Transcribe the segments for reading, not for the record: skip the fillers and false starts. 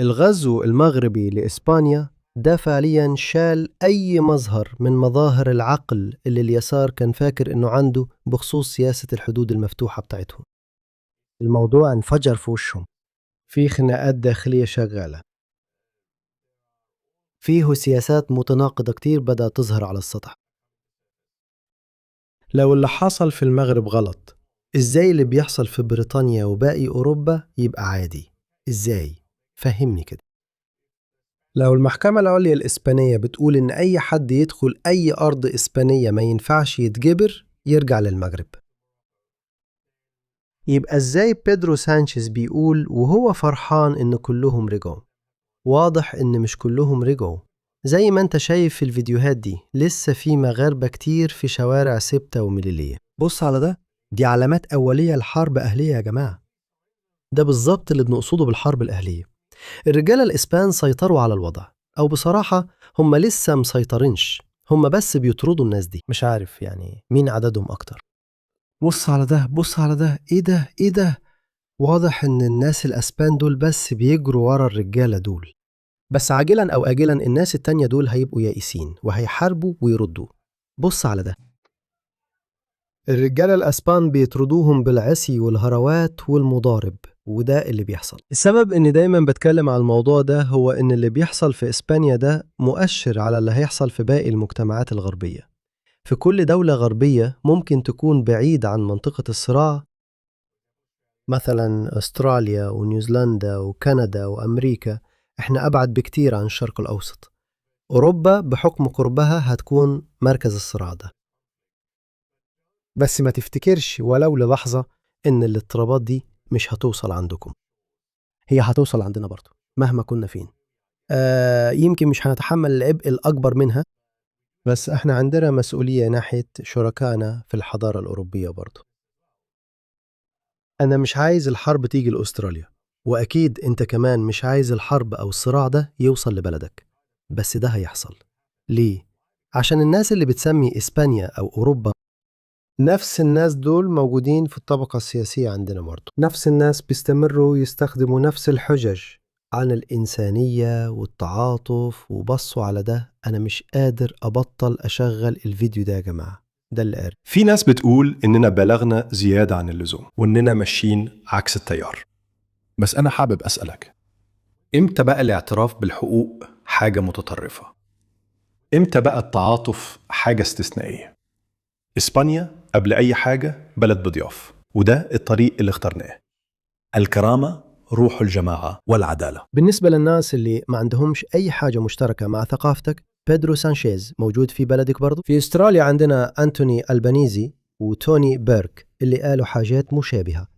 الغزو المغربي لإسبانيا ده فعلياً شال أي مظهر من مظاهر العقل اللي اليسار كان فاكر إنه عنده بخصوص سياسة الحدود المفتوحة بتاعتهم. الموضوع انفجر في وشهم، في خناقات داخلية شغالة، فيه سياسات متناقضة كتير بدأت تظهر على السطح. لو اللي حصل في المغرب غلط، إزاي اللي بيحصل في بريطانيا وباقي أوروبا يبقى عادي؟ إزاي؟ فهمني كده. لو المحكمة العليا الإسبانية بتقول إن أي حد يدخل أي أرض إسبانية ما ينفعش يتجبر يرجع للمغرب، يبقى إزاي بيدرو سانشيز بيقول وهو فرحان إن كلهم رجعوا؟ واضح إن مش كلهم رجعوا. زي ما أنت شايف في الفيديوهات دي، لسه في مغاربة كتير في شوارع سبتة ومليلية. بص على ده، دي علامات أولية لحرب أهلية يا جماعة. ده بالظبط اللي بنقصده بالحرب الأهلية. الرجالة الإسبان سيطروا على الوضع، أو بصراحة هم لسه مسيطرينش، هم بس بيطردوا الناس دي. مش عارف يعني مين عددهم أكتر. بص على ده، بص على ده، إيه ده؟ إيه ده؟ واضح إن الناس الأسبان دول بس بيجروا ورا الرجالة دول، بس عاجلا أو آجلا الناس التانية دول هيبقوا يائسين وهيحاربوا ويردوا. بص على ده، الرجالة الأسبان بيطردوهم بالعصي والهروات والمضارب، وده اللي بيحصل. السبب إني دايما بتكلم على الموضوع ده هو إن اللي بيحصل في إسبانيا ده مؤشر على اللي هيحصل في باقي المجتمعات الغربية. في كل دولة غربية ممكن تكون بعيد عن منطقة الصراع، مثلا أستراليا ونيوزيلندا وكندا وأمريكا، إحنا أبعد بكتير عن الشرق الأوسط. أوروبا بحكم قربها هتكون مركز الصراع ده. بس ما تفتكرش ولو للحظة إن الاضطرابات دي مش هتوصل عندكم، هي هتوصل عندنا برضو مهما كنا فين. يمكن مش هنتحمل العبء الأكبر منها، بس احنا عندنا مسؤولية ناحية شركائنا في الحضارة الأوروبية برضو. أنا مش عايز الحرب تيجي لأستراليا، وأكيد أنت كمان مش عايز الحرب أو الصراع ده يوصل لبلدك، بس ده هيحصل. ليه؟ عشان الناس اللي بتسمي إسبانيا أو أوروبا، نفس الناس دول موجودين في الطبقة السياسية عندنا برضو. نفس الناس بيستمروا يستخدموا نفس الحجج عن الإنسانية والتعاطف، وبصوا على ده. أنا مش قادر أبطل أشغل الفيديو ده يا جماعة، ده اللي قاري. في ناس بتقول إننا بلغنا زيادة عن اللزوم وإننا ماشيين عكس التيار. بس أنا حابب أسألك، إمتى بقى الاعتراف بالحقوق حاجة متطرفة؟ إمتى بقى التعاطف حاجة استثنائية؟ إسبانيا قبل أي حاجة بلد بضياف، وده الطريق اللي اخترناه. الكرامة روح الجماعة والعدالة. بالنسبة للناس اللي ما عندهمش أي حاجة مشتركة مع ثقافتك، بيدرو سانشيز موجود في بلدك برضو. في استراليا عندنا أنتوني ألبانيزي وتوني بيرك اللي قالوا حاجات مشابهة.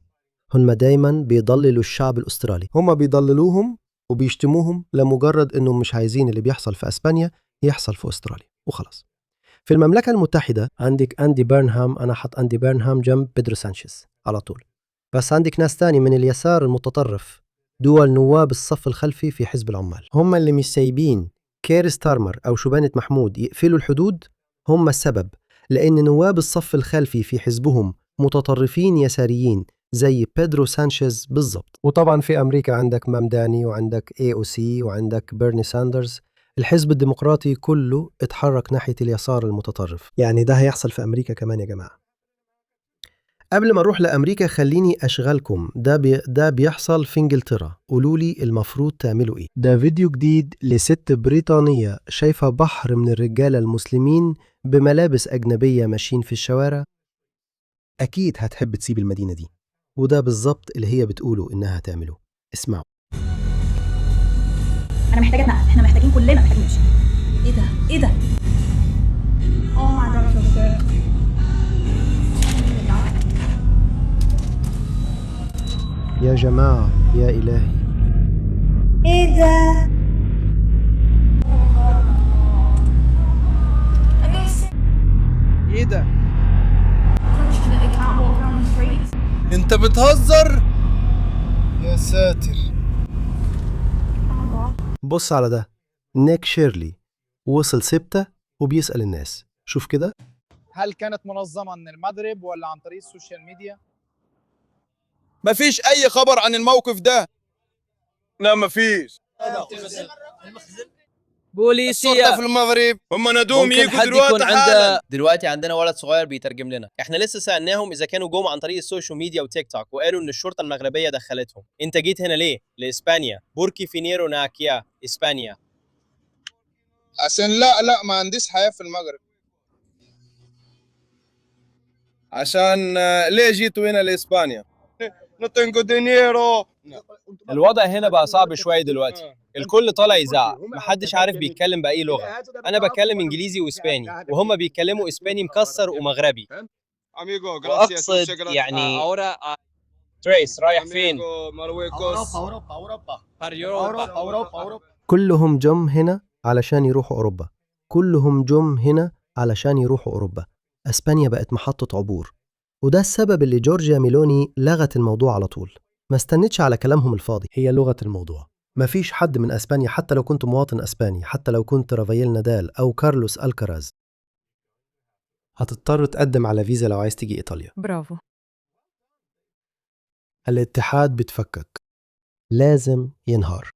هم دايما بيضللوا الشعب الأسترالي، هم بيضللوهم وبيشتموهم لمجرد أنهم مش عايزين اللي بيحصل في أسبانيا يحصل في أستراليا وخلاص. في المملكة المتحدة عندك أندي بيرنهام، أنا حط أندي بيرنهام جنب بيدرو سانشيز على طول. بس عندك ناس تاني من اليسار المتطرف، دول نواب الصف الخلفي في حزب العمال، هم اللي مش سايبين كير ستارمر أو شبانة محمود يقفلوا الحدود. هم السبب، لأن نواب الصف الخلفي في حزبهم متطرفين يساريين زي بيدرو سانشيز بالضبط. وطبعا في أمريكا عندك مامداني وعندك AOC وعندك بيرني ساندرز. الحزب الديمقراطي كله اتحرك ناحية اليسار المتطرف. يعني ده هيحصل في أمريكا كمان يا جماعة. قبل ما أروح لأمريكا خليني أشغلكم، ده بيحصل في إنجلترا. قولولي المفروض تعملوا إيه. ده فيديو جديد لست بريطانية شايفة بحر من الرجالة المسلمين بملابس أجنبية ماشيين في الشوارع. أكيد هتحب تسيب المدينة دي، وده بالظبط اللي هي بتقوله إنها هتعمله. اسمعوا. أنا محتاجة أتنقل، إحنا محتاجين كلنا محتاجين نمشي. إيه ده؟ إيه ده؟ Oh my God, so good. يا جماعة يا إلهي، إيه ده؟ ايه ده؟ انت بتهزر؟ يا ساتر. بص على ده، نيك شيرلي وصل سبتة وبيسأل الناس. شوف كده. هل كانت منظمة من المغرب ولا عن طريق السوشيال ميديا؟ مفيش أي خبر عن الموقف ده. لا مفيش. بوليسية في المغرب هم ندوم ممكن يجوا حد يكون دلوقتي حالا. عنده دلوقتي عندنا ولد صغير بيترجم لنا. احنا لسه سألناهم اذا كانوا جم عن طريق السوشيال ميديا وتيك توك وقالوا ان الشرطة المغربية دخلتهم. انت جيت هنا ليه؟ لإسبانيا. بوركي فينيرو ناكيا إسبانيا. عشان لا ما عنديش حياة في المغرب. عشان ليه جيتوا هنا لإسبانيا؟ نتنجو دينيرو. الوضع هنا بقى صعب شوية دلوقتي. الكل طالع يزعق، محدش عارف بيتكلم بأي لغة. أنا بتكلم إنجليزي وإسباني وهم بيتكلموا إسباني مكسر ومغربي. وأقصد يعني تريس رايح فين؟ كلهم جم هنا علشان يروحوا أوروبا. كلهم جم هنا علشان يروحوا أوروبا. أسبانيا بقت محطة عبور، وده السبب اللي جورجيا ميلوني لغت الموضوع على طول. ما استنتش على كلامهم الفاضي، هي لغة الموضوع. مفيش حد من أسبانيا، حتى لو كنت مواطن أسباني، حتى لو كنت رافائيل نادال أو كارلوس الكراز، هتضطر تقدم على فيزا لو عايز تيجي إيطاليا. برافو. الاتحاد بتفكك، لازم ينهار.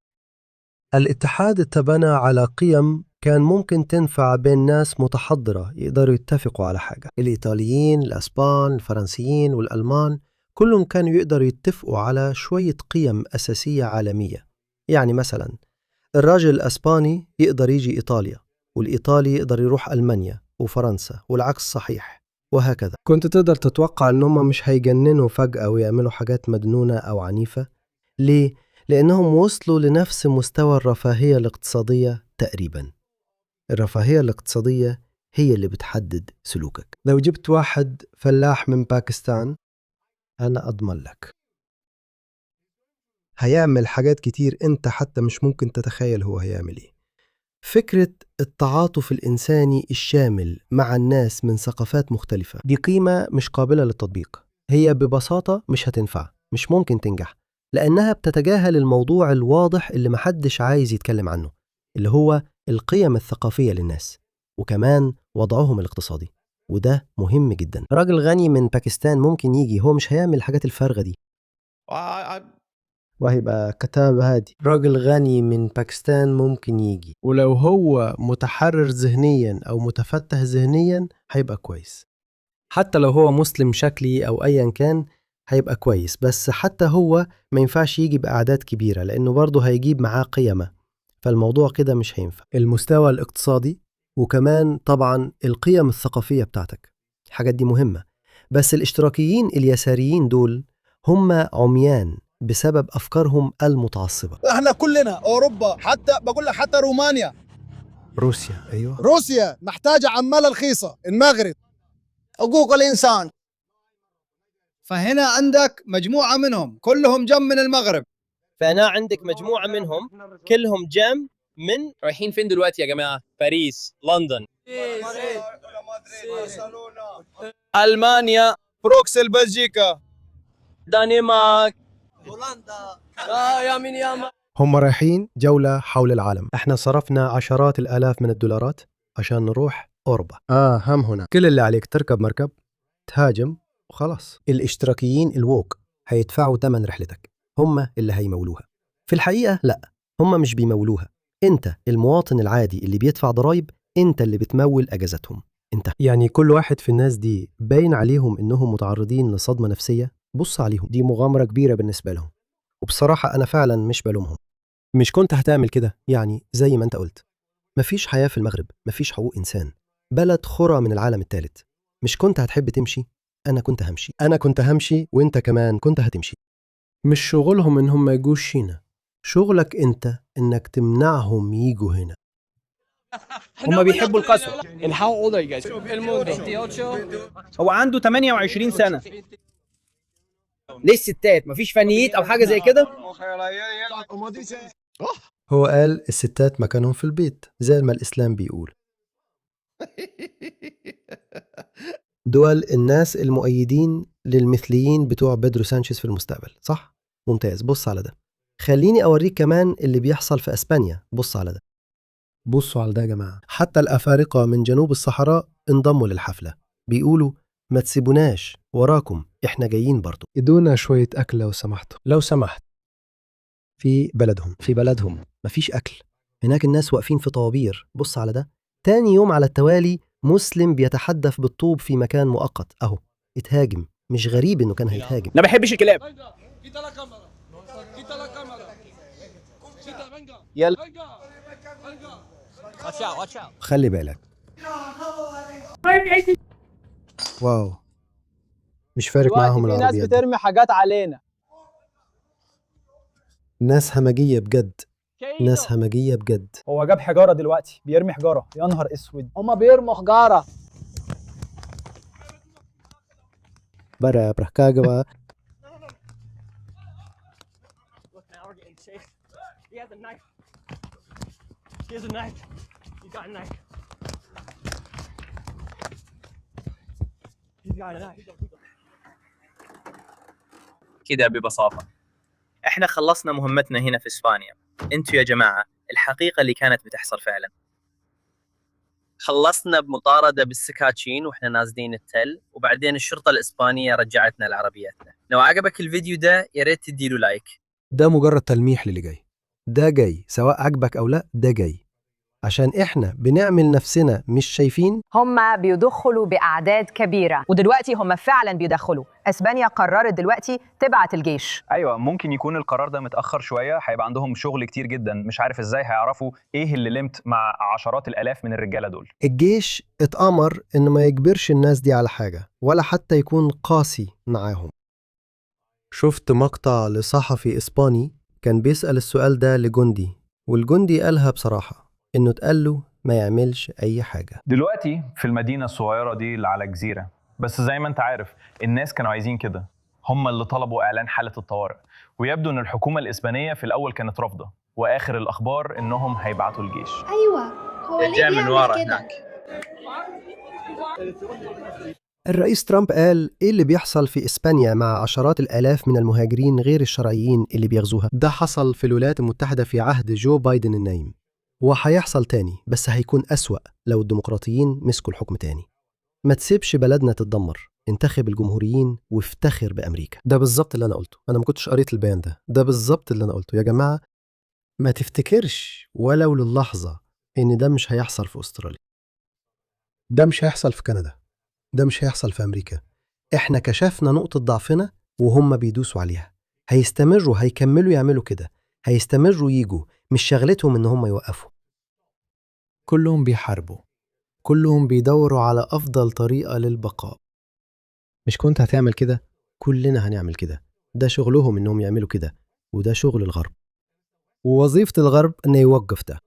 الاتحاد اتبنى على قيم كان ممكن تنفع بين ناس متحضرة يقدروا يتفقوا على حاجة. الإيطاليين، الأسبان، الفرنسيين والألمان كلهم كانوا يقدروا يتفقوا على شوية قيم أساسية عالمية. يعني مثلا الراجل الأسباني يقدر يجي إيطاليا، والإيطالي يقدر يروح ألمانيا وفرنسا، والعكس صحيح، وهكذا. كنت تقدر تتوقع أنهم مش هيجننوا فجأة ويعملوا حاجات مجنونة أو عنيفة. ليه؟ لأنهم وصلوا لنفس مستوى الرفاهية الاقتصادية تقريبا. الرفاهية الاقتصادية هي اللي بتحدد سلوكك. لو جبت واحد فلاح من باكستان، أنا أضمن لك هيعمل حاجات كتير أنت حتى مش ممكن تتخيل هو هيعمل إيه. فكرة التعاطف الإنساني الشامل مع الناس من ثقافات مختلفة دي قيمة مش قابلة للتطبيق. هي ببساطة مش هتنفع، مش ممكن تنجح، لأنها بتتجاهل الموضوع الواضح اللي محدش عايز يتكلم عنه، اللي هو القيم الثقافية للناس وكمان وضعهم الاقتصادي. وده مهم جدا. راجل غني من باكستان ممكن يجي، هو مش هيعمل الحاجات الفارغة دي، وهيبقى كتاب هادي. راجل غني من باكستان ممكن يجي، ولو هو متحرر ذهنيا أو متفتح ذهنيا هيبقى كويس. حتى لو هو مسلم شكلي أو أيا كان هيبقى كويس، بس حتى هو ما ينفعش يجي بأعداد كبيرة لأنه برضه هيجيب معاه قيمة، فالموضوع كده مش هينفع. المستوى الاقتصادي وكمان طبعا القيم الثقافية بتاعتك، الحاجات دي مهمة. بس الاشتراكيين اليساريين دول هم عميان بسبب أفكارهم المتعصبة. احنا كلنا اوروبا، حتى بقول لك حتى رومانيا، روسيا، أيوة روسيا محتاجة عمالة رخيصة، المغرب، حقوق الإنسان. فهنا عندك مجموعة منهم كلهم جم من المغرب. فهنا عندك مجموعة منهم كلهم جم من رايحين فين دلوقتي يا جماعة؟ باريس، لندن، ألمانيا، بروكسل، بلجيكا، دنمارك، هولندا. يا مين يا ما. هم رايحين جولة حول العالم. احنا صرفنا عشرات الآلاف من الدولارات عشان نروح أوروبا. هم هنا كل اللي عليك تركب مركب، تهاجم وخلاص. الاشتراكيين الووك هيدفعوا ثمن رحلتك، هم اللي هيمولوها. في الحقيقة لا، هم مش بيمولوها. انت المواطن العادي اللي بيدفع ضرائب، انت اللي بتمول اجازتهم. انت يعني كل واحد في الناس دي باين عليهم انهم متعرضين لصدمة نفسية. بص عليهم، دي مغامرة كبيرة بالنسبة لهم، وبصراحة أنا فعلا مش بلومهم. مش كنت هتعمل كده يعني زي ما أنت قلت. مفيش حياة في المغرب، مفيش حقوق إنسان، بلد خرى من العالم الثالث. مش كنت هتحب تمشي؟ أنا كنت همشي، أنا كنت همشي، وإنت كمان كنت هتمشي. مش شغلهم إنهم ما يجوش هنا، شغلك أنت إنك تمنعهم يجوا هنا. هم بيحبوا القسوة. And how old are you guys? هو عنده 28 سنة. ليه الستات مفيش فنيات أو حاجة زي كده؟ هو قال الستات مكانهم في البيت زي ما الإسلام بيقول. دول الناس المؤيدين للمثليين بتوع بيدرو سانشيز في المستقبل، صح؟ ممتاز، بص على ده. خليني أوريك كمان اللي بيحصل في أسبانيا. بص على ده، بصوا على ده يا جماعة. حتى الأفارقة من جنوب الصحراء انضموا للحفلة، بيقولوا ما تسيبوناش وراكم، إحنا جايين برضو. ادونا شوية أكل لو سمحتوا، لو سمحت. في بلدهم مفيش أكل. هناك الناس واقفين في طوابير. بص على ده، تاني يوم على التوالي مسلم بيتحدث بالطوب في مكان مؤقت. أهو اتهاجم، مش غريب إنه كان هيتهاجم. انا ما بحبش الكلاب. يلا خلي بالك. واو، مش فارق معاهم في ناس العربيات دي. بترمي حاجات علينا. ناس همجية بجد، ناس همجية بجد. هو جاب حجاره دلوقتي، بيرمي حجاره. يا نهار اسود، هما بيرموا حجاره. برا بركاجوا. كده ببساطة احنا خلصنا مهمتنا هنا في اسبانيا. انتوا يا جماعة الحقيقة اللي كانت بتحصل فعلا. خلصنا بمطاردة بالسكاكين واحنا نازلين التل، وبعدين الشرطة الإسبانية رجعتنا لعربيتنا. لو عجبك الفيديو ده يا ريت تديله لايك. ده مجرد تلميح للي جاي. ده جاي سواء عجبك أو لا، ده جاي عشان إحنا بنعمل نفسنا مش شايفين. هم بيدخلوا بأعداد كبيرة، ودلوقتي هم فعلا بيدخلوا. اسبانيا قررت دلوقتي تبعت الجيش. ايوه، ممكن يكون القرار ده متاخر شويه، هيبقى عندهم شغل كتير جدا، مش عارف ازاي هيعرفوا ايه اللي لمت مع عشرات الالاف من الرجاله دول. الجيش اتأمر إنه ما يجبرش الناس دي على حاجة، ولا حتى يكون قاسي معاهم. شفت مقطع لصحفي إسباني كان بيسأل السؤال ده لجندي، والجندي قالها بصراحة إنه اتقال له ما يعملش أي حاجة. دلوقتي في المدينه الصغيره دي اللي على جزيره، بس زي ما انت عارف الناس كانوا عايزين كده، هم اللي طلبوا اعلان حاله الطوارئ، ويبدو ان الحكومه الاسبانيه في الاول كانت رافضه، واخر الاخبار انهم هيبعتوا الجيش. ايوه، هو ليه جاء من ورا بيعمل كده؟ هناك. الرئيس ترامب قال إيه اللي بيحصل في إسبانيا مع عشرات الآلاف من المهاجرين غير الشرعيين اللي بيغزوها؟ ده حصل في الولايات المتحدة في عهد جو بايدن النايم، وهيحصل تاني، بس هيكون أسوأ لو الديمقراطيين مسكوا الحكم تاني. ما تسيبش بلدنا تتدمر، انتخب الجمهوريين وافتخر بأمريكا. ده بالظبط اللي أنا قلته. أنا ما كنتش قريت البيان ده بالظبط اللي أنا قلته. يا جماعة ما تفتكرش ولو للحظة إن ده مش هيحصل في أستراليا، ده مش هيحصل في كندا، ده مش هيحصل في أمريكا. إحنا كشفنا نقطة ضعفنا وهم بيدوسوا عليها. هيستمروا، هيكملوا يعملوا كده، هيستمروا ييجوا، مش شغلتهم إن هم يوقفوا. كلهم بيحاربوا، كلهم بيدوروا على أفضل طريقة للبقاء. مش كنت هتعمل كده؟ كلنا هنعمل كده. ده شغلهم إنهم يعملوا كده، وده شغل الغرب، ووظيفة الغرب إنه يوقف ده.